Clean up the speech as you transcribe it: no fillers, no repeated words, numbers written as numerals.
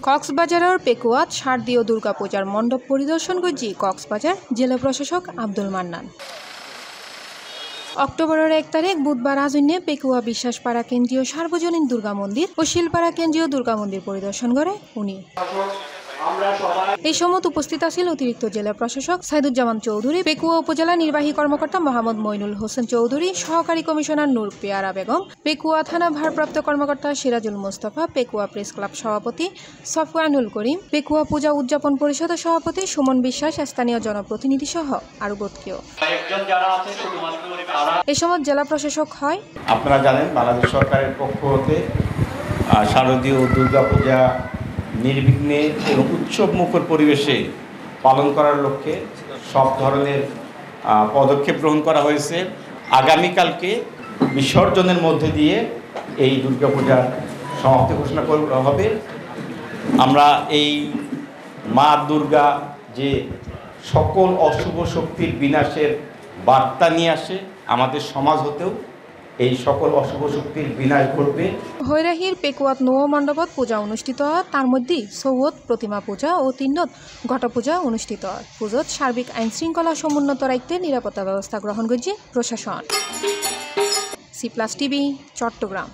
কক্সবাজারের পেকুয়াত শারদীয় দুর্গাপূজার মণ্ডপ পরিদর্শন করছি কক্সবাজার জেলা প্রশাসক আব্দুল মান্নান। অক্টোবরের 1 তারিখ বুধবার আজন্যে পেকুয়া বিশ্বাসপাড়া কেন্দ্রীয় সার্বজনীন দুর্গা মন্দির ও শিলপাড়া কেন্দ্রীয় দুর্গা মন্দির পরিদর্শন করে উনি। এই সময় উপস্থিত আছেন অতিরিক্ত জেলা প্রশাসক সাইদুজ্জামান চৌধুরী, পেকুয়া উপজেলা নির্বাহী কর্মকর্তা মোহাম্মদ মইনুল হোসেন চৌধুরী, সহকারী কমিশনার নূর পেয়ারা বেগম, পেকুয়া থানা ভারপ্রাপ্ত কর্মকর্তা সিরাজুল মোস্তফা, পেকুয়া প্রেস ক্লাব সভাপতি সফওয়ানুল করিম, পেকুয়া পূজা উদযাপন পরিষদের সভাপতি সুমন বিশ্বাস, স্থানীয় জনপ্রতিনিধি সহ আরো বোধকেও। এই সময় জেলা প্রশাসক হয় আপনারা জানেন বাংলাদেশ সরকারের পক্ষ হতে শারদীয় দুর্গাপূজা নির্বিঘ্নে এবং উৎসব মুখর পরিবেশে পালন করার লক্ষ্যে সব ধরনের পদক্ষেপ গ্রহণ করা হয়েছে। আগামীকালকে বিসর্জনের মধ্যে দিয়ে এই দুর্গাপূজার সমাপ্তি ঘোষণা করা হবে। আমরা এই মা দুর্গা যে সকল অশুভ শক্তির বিনাশের বার্তা নিয়ে আসে, আমাদের সমাজ হতেও এই সকল অশুভ শক্তির বিনাশ ঘটবে। হৈরাহির পেকুয়াত নৌ মণ্ডপত পূজা অনুষ্ঠিত হয়, তার মধ্যে সৌদ প্রতিমা পূজা ও তিনত ঘট পূজা অনুষ্ঠিত হয়। পুজোত সার্বিক আইন শৃঙ্খলা সমুন্নত রাখতে নিরাপত্তা ব্যবস্থা গ্রহণ করছে প্রশাসন। C+ TV, Chittagong.